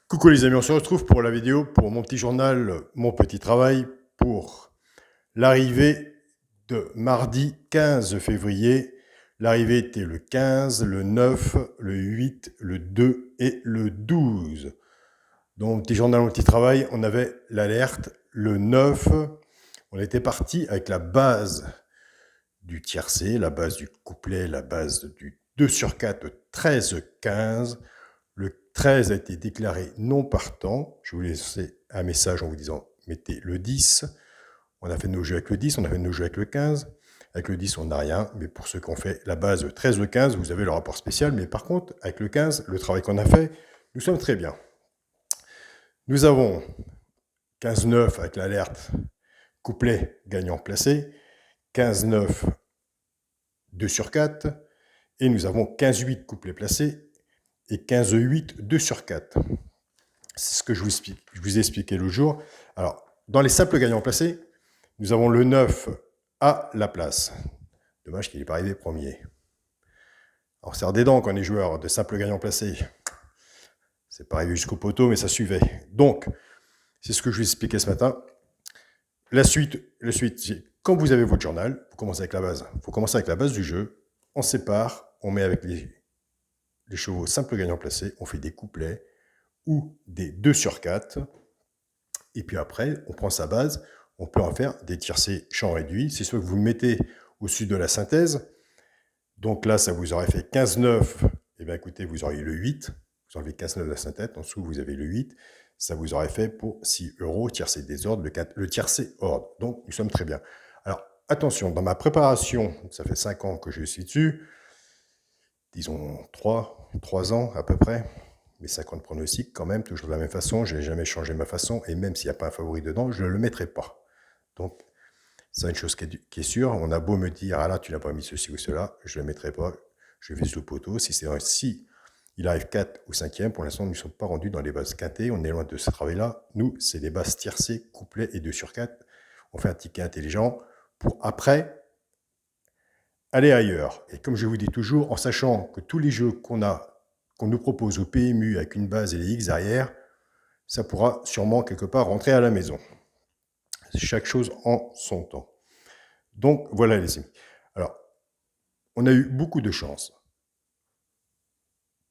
Coucou les amis, on se retrouve pour la vidéo, pour mon petit journal, mon petit travail, pour l'arrivée de mardi 15 février. L'arrivée était le 15, le 9, le 8, le 2 et le 12. Donc, mon petit journal, mon petit travail, on avait l'alerte le 9. On était parti avec la base du tiercé, la base du couplet, la base du 2 sur 4, 13-15. Le 13 a été déclaré non partant. Je vous laisser un message en vous disant mettez le 10. On a fait nos jeux avec le 10, on a fait nos jeux avec le 15. Avec le 10, on n'a rien. Mais pour ceux qui ont fait la base 13 ou 15, vous avez le rapport spécial. Mais par contre, avec le 15, le travail qu'on a fait, nous sommes très bien. Nous avons 15-9 avec l'alerte couplet gagnant placé. 15-9, 2 sur 4. Et nous avons 15-8 couplet placé et 15-8, 2 sur 4. C'est ce que je vous ai expliqué l'autre jour. Alors, dans les simples gagnants placés, nous avons le 9 à la place. Dommage qu'il n'est pas arrivé premier. Alors, serre des dents quand on est joueur de simples gagnants placés. C'est pas arrivé jusqu'au poteau, mais ça suivait. Donc, c'est ce que je vous ai expliqué ce matin. La suite, c'est quand vous avez votre journal, vous commencez avec la base. Il faut commencer avec la base du jeu. On sépare, on met avec les chevaux simples gagnants placés, on fait des couplets ou des 2 sur 4. Et puis après, on prend sa base, on peut en faire des tiercés champ réduit. C'est sûr que vous le mettez au-dessus de la synthèse. Donc là, ça vous aurait fait 15-9. Et bien écoutez, vous auriez le 8. Vous enlevez 15-9 de la synthèse. En dessous, vous avez le 8. Ça vous aurait fait pour 6 €, tiercé désordre, le tiercé ordre. Donc, nous sommes très bien. Alors, attention, dans ma préparation, ça fait 5 ans que je suis dessus. Disons 3 ans à peu près. Mais 50 pronostics quand même, toujours de la même façon. Je n'ai jamais changé ma façon. Et même s'il n'y a pas un favori dedans, je ne le mettrai pas. Donc, c'est une chose qui est sûre. On a beau me dire, ah là, tu n'as pas mis ceci ou cela, je ne le mettrai pas. Je vise le poteau. Si il arrive 4 ou 5e, pour l'instant, nous ne sommes pas rendus dans les bases quintées. On est loin de ce travail-là. Nous, c'est des bases tiercées, couplets et 2 sur 4. On fait un ticket intelligent pour après aller ailleurs. Et comme je vous dis toujours, en sachant que tous les jeux qu'on nous propose au PMU avec une base et les X derrière, ça pourra sûrement quelque part rentrer à la maison. Chaque chose en son temps. Donc voilà les amis. Alors, on a eu beaucoup de chance.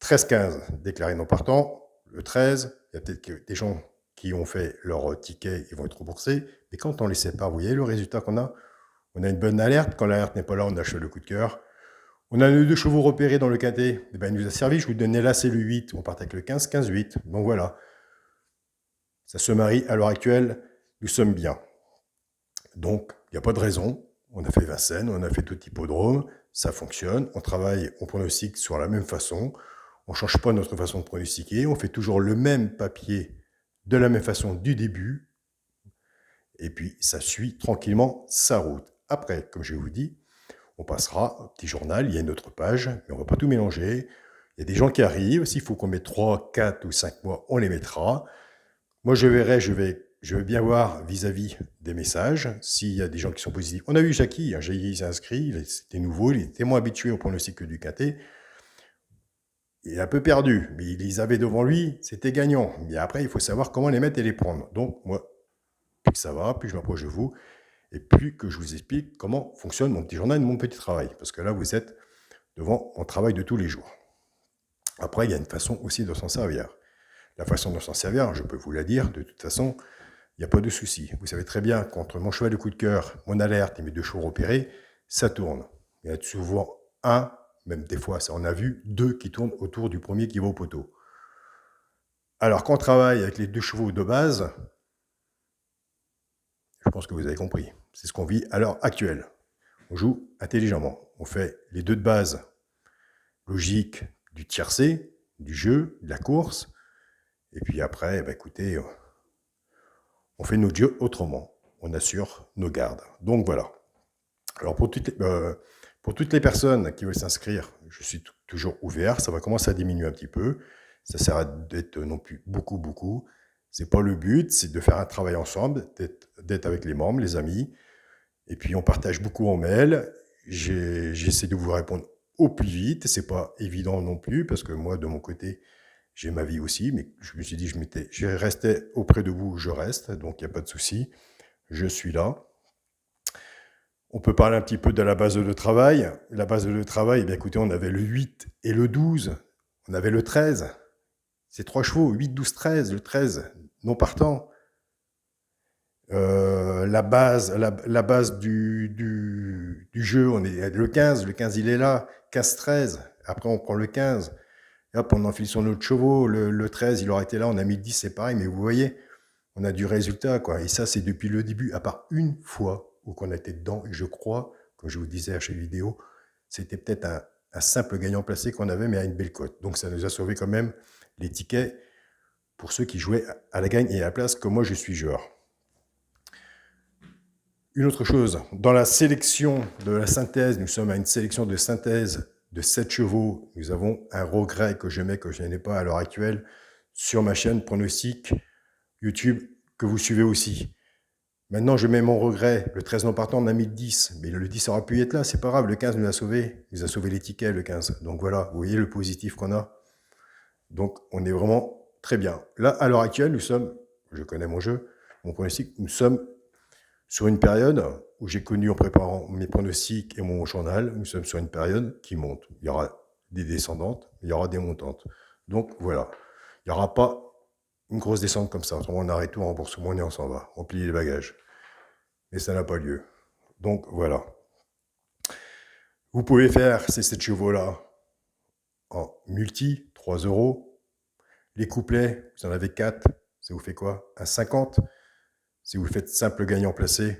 13-15 déclarés non partants. Le 13, il y a peut-être des gens qui ont fait leur ticket, ils vont être remboursés. Mais quand on les sépare, vous voyez le résultat qu'on a? On a une bonne alerte. Quand l'alerte n'est pas là, on achète le coup de cœur. On a les 2 chevaux repérés dans le quintet. Eh ben, il nous a servi. Je vous donnais là, c'est le 8. On part avec le 15, 15-8. Donc voilà. Ça se marie. À l'heure actuelle, nous sommes bien. Donc, il n'y a pas de raison. On a fait Vincennes, on a fait tout hippodrome. Ça fonctionne. On travaille, on pronostique sur la même façon. On ne change pas notre façon de pronostiquer. On fait toujours le même papier de la même façon du début. Et puis, ça suit tranquillement sa route. Après, comme je vous dis, on passera au petit journal, il y a une autre page, mais on ne va pas tout mélanger. Il y a des gens qui arrivent, s'il faut qu'on mette 3, 4 ou 5 mois, on les mettra. Moi, je verrai, je vais bien voir vis-à-vis des messages, s'il y a des gens qui sont positifs. On a eu Jackie, Jackie s'est inscrit, c'était nouveau, il était moins habitué au pronostic que du quintet. Il est un peu perdu, mais il les avait devant lui, c'était gagnant. Mais après, il faut savoir comment les mettre et les prendre. Donc, moi, plus ça va, plus je m'approche de vous, et plus que je vous explique comment fonctionne mon petit journal et mon petit travail. Parce que là, vous êtes devant mon travail de tous les jours. Après, il y a une façon aussi de s'en servir. La façon de s'en servir, je peux vous la dire, de toute façon, il n'y a pas de souci. Vous savez très bien qu'entre mon cheval de coup de cœur, mon alerte et mes 2 chevaux repérés, ça tourne. Il y a souvent un, même des fois, ça on a vu, 2 qui tournent autour du premier qui va au poteau. Alors, quand on travaille avec les 2 chevaux de base, je pense que vous avez compris. C'est ce qu'on vit à l'heure actuelle. On joue intelligemment. On fait les 2 de base logique du tiercé, du jeu, de la course. Et puis après, écoutez, on fait notre jeu autrement. On assure nos gardes. Donc voilà. Alors pour toutes les personnes qui veulent s'inscrire, je suis toujours ouvert. Ça va commencer à diminuer un petit peu. Ça sert à d'être non plus beaucoup. C'est pas le but, c'est de faire un travail ensemble, d'être avec les membres, les amis. Et puis on partage beaucoup en mail. J'essaie de vous répondre au plus vite. C'est pas évident non plus parce que moi de mon côté, J'ai ma vie aussi, mais je me suis dit, je restais auprès de vous, je reste, donc il n'y a pas de souci. Je suis là. On peut parler un petit peu de la base de travail. La base de travail, eh bien, écoutez, on avait le 8 et le 12. On avait le 13. C'est 3 chevaux, 8, 12, 13. Le 13, non partant. La base du jeu, on est le 15. Le 15, il est là. 15, 13. Après, on prend le 15. Et hop, on enfile sur notre chevaux. Le 13, il aurait été là. On a mis le 10, c'est pareil. Mais vous voyez, on a du résultat, quoi. Et ça, c'est depuis le début, à part une fois où qu'on a été dedans. Et je crois, comme je vous disais à chaque vidéo, c'était peut-être un simple gagnant placé qu'on avait, mais à une belle cote. Donc, ça nous a sauvé quand même les tickets pour ceux qui jouaient à la gagne et à la place, comme moi, je suis joueur. Une autre chose, dans la sélection de la synthèse, nous sommes à une sélection de synthèse de 7 chevaux. Nous avons un regret que je n'ai pas à l'heure actuelle sur ma chaîne Pronostic YouTube que vous suivez aussi. Maintenant, je mets mon regret. Le 13 non partant, on a mis le 10. Mais le 10 aurait pu être là, c'est pas grave. Le 15 nous a sauvé. Il nous a sauvé les tickets, le 15. Donc voilà, vous voyez le positif qu'on a. Donc on est vraiment très bien. Là, à l'heure actuelle, nous sommes, je connais mon jeu, mon pronostic, nous sommes sur une période où j'ai connu en préparant mes pronostics et mon journal, nous sommes sur une période qui monte. Il y aura des descendantes, il y aura des montantes. Donc voilà, il n'y aura pas une grosse descente comme ça. On arrête tout, on rembourse moins et on s'en va. On plie les bagages. Mais ça n'a pas lieu. Donc voilà. Vous pouvez faire ces 7 chevaux-là en multi, 3 euros. Les couplets, vous en avez 4. Ça vous fait quoi? Un 50. Si vous faites simple gagnant placé,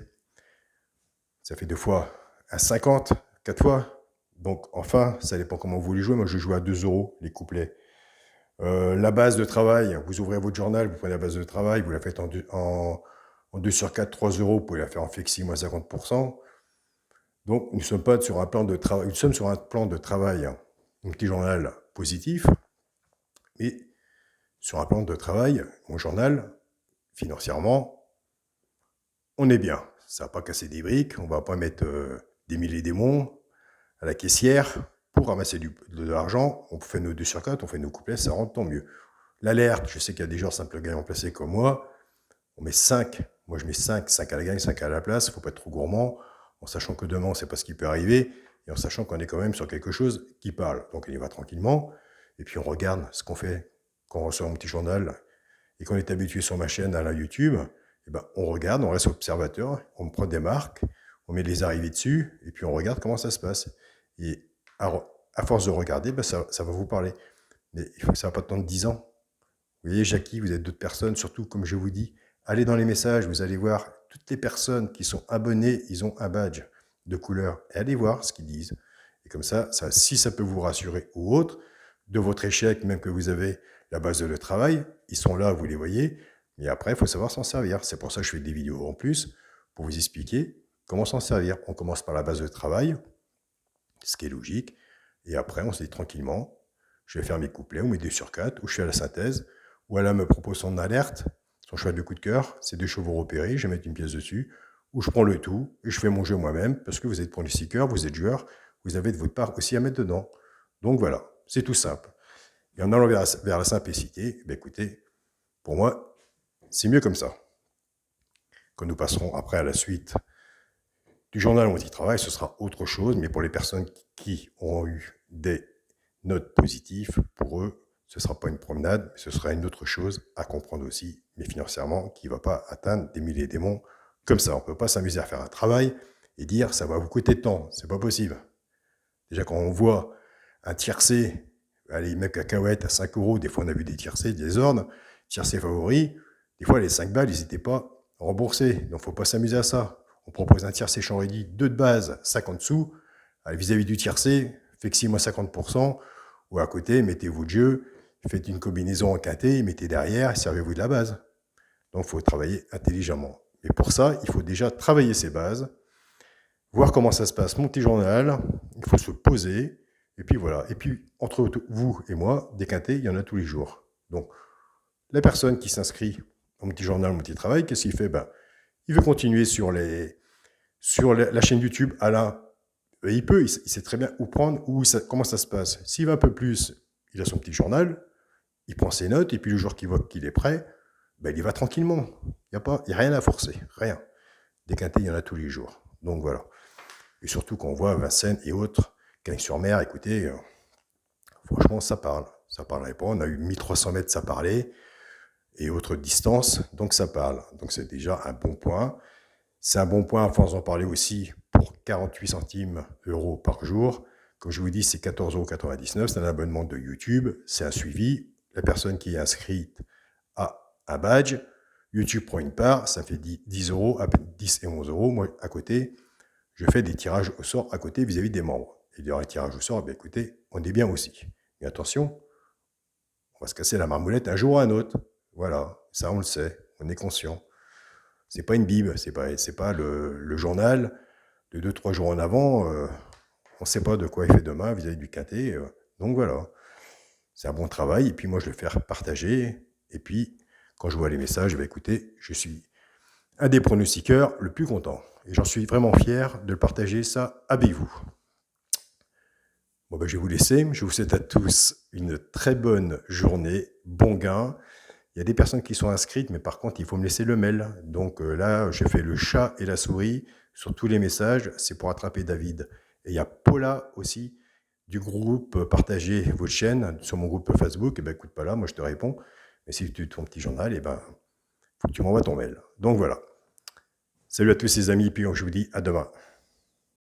ça fait 2 fois un 50, 4 fois. Donc enfin, ça dépend comment vous voulez jouer. Moi, je joue à 2 euros les couplets. La base de travail, vous ouvrez votre journal, vous prenez la base de travail, vous la faites en 2 sur 4, 3 euros, vous pouvez la faire en flexi, moins 50%. Donc, nous ne sommes pas sur un plan de travail, nous sommes sur un plan de travail, un petit journal positif, mais sur un plan de travail, mon journal, financièrement, on est bien. Ça va pas casser des briques, on va pas mettre des mille et des monts à la caissière pour ramasser de l'argent. On fait nos 2 sur 4, on fait nos couplets, ça rentre tant mieux. L'alerte, je sais qu'il y a des gens simples gagnants placés comme moi, on met 5. Moi, je mets 5 à la gagne, 5 à la place. Il ne faut pas être trop gourmand, en sachant que demain, on ne sait pas ce qui peut arriver, et en sachant qu'on est quand même sur quelque chose qui parle. Donc, on y va tranquillement, et puis on regarde ce qu'on fait quand on reçoit un petit journal, et qu'on est habitué sur ma chaîne à la YouTube. Et ben, on regarde, on reste observateur, on prend des marques, on met les arrivées dessus, et puis on regarde comment ça se passe. Et à force de regarder, ben, ça va vous parler. Mais ça va pas attendre 10 ans. Vous voyez, Jackie, vous êtes d'autres personnes, surtout, comme je vous dis, allez dans les messages, vous allez voir, toutes les personnes qui sont abonnées, ils ont un badge de couleur. Et allez voir ce qu'ils disent. Et comme ça, si ça peut vous rassurer ou autre, de votre échec, même que vous avez la base de travail, ils sont là, vous les voyez, mais après, il faut savoir s'en servir. C'est pour ça que je fais des vidéos en plus, pour vous expliquer comment s'en servir. On commence par la base de travail, ce qui est logique, et après, on se dit tranquillement, je vais faire mes couplets, ou mes 2 sur 4, ou je fais la synthèse, ou elle me propose son alerte, son cheval de coup de cœur, c'est 2 chevaux repérés, je vais mettre une pièce dessus, ou je prends le tout, et je fais mon jeu moi-même, parce que vous êtes pronostiqueur, vous êtes joueur, vous avez de votre part aussi à mettre dedans. Donc voilà, c'est tout simple. Et en allant vers la simplicité, ben écoutez, pour moi, c'est mieux comme ça. Quand nous passerons après à la suite du journal multi-travail, ce sera autre chose, mais pour les personnes qui auront eu des notes positives, pour eux, ce ne sera pas une promenade, mais ce sera une autre chose à comprendre aussi, mais financièrement, qui ne va pas atteindre des milliers et des monts comme ça. On ne peut pas s'amuser à faire un travail et dire ça va vous coûter tant. C'est pas possible. Déjà, quand on voit un tiercé, allez, même cacahuètes à 5 euros, des fois on a vu des tiercés, des ordres, tiercé favoris, des fois les 5 balles, ils n'étaient pas remboursés. Donc, il ne faut pas s'amuser à ça. On propose un tiercé Champ-Rédy, 2 de base, 50 sous. Vis-à-vis du tiercé, flexi-moi 50%, ou à côté, mettez votre jeu, faites une combinaison en quintet, mettez derrière, et servez-vous de la base. Donc, il faut travailler intelligemment. Mais pour ça, il faut déjà travailler ses bases, voir comment ça se passe, mon petit journal, il faut se poser, et puis voilà. Et puis, entre vous et moi, des quintets, il y en a tous les jours. Donc, la personne qui s'inscrit au petit journal, mon petit travail, qu'est-ce qu'il fait? Il veut continuer sur la chaîne YouTube, Alain. Il peut, il sait très bien où prendre, comment ça se passe. S'il va un peu plus, il a son petit journal, il prend ses notes, et puis le jour qu'il voit qu'il est prêt, ben, il y va tranquillement. Il n'y a rien à forcer, rien. Des quintés, il y en a tous les jours. Donc voilà. Et surtout quand on voit Vincennes et autres, Cagnes-sur-Mer, écoutez, franchement, ça parle. Ça parlerait pas. On a eu 1300 mètres, ça parlait, et autres distances, donc ça parle. Donc c'est déjà un bon point. C'est un bon point, à force d'en parler aussi, pour 48 centimes euros par jour. Comme je vous dis, c'est 14,99 €. C'est un abonnement de YouTube. C'est un suivi. La personne qui est inscrite a un badge. YouTube prend une part. Ça fait 10 euros, à peine 10 et 11 euros. Moi, à côté, je fais des tirages au sort à côté vis-à-vis des membres. Et dans les tirages au sort, bien, écoutez, on est bien aussi. Mais attention, on va se casser la marmoulette un jour ou un autre. Voilà, ça on le sait, on est conscient. C'est pas une Bible, c'est pas le journal de 2-3 jours en avant. On ne sait pas de quoi il fait demain vis-à-vis du quintet. Donc voilà, c'est un bon travail. Et puis moi, je le fais partager. Et puis, quand je vois les messages, écoutez, je suis un des pronostiqueurs le plus content. Et j'en suis vraiment fier de le partager ça avec vous. Bon, ben, je vais vous laisser. Je vous souhaite à tous une très bonne journée, bon gain. Il y a des personnes qui sont inscrites, mais par contre, il faut me laisser le mail. Donc là, j'ai fait le chat et la souris sur tous les messages. C'est pour attraper David. Et il y a Paula aussi du groupe Partagez votre chaîne sur mon groupe Facebook. Et ben écoute, Paula, moi je te réponds. Mais si tu veux ton petit journal, et ben faut que tu m'envoies ton mail. Donc voilà. Salut à tous les amis, puis je vous dis à demain.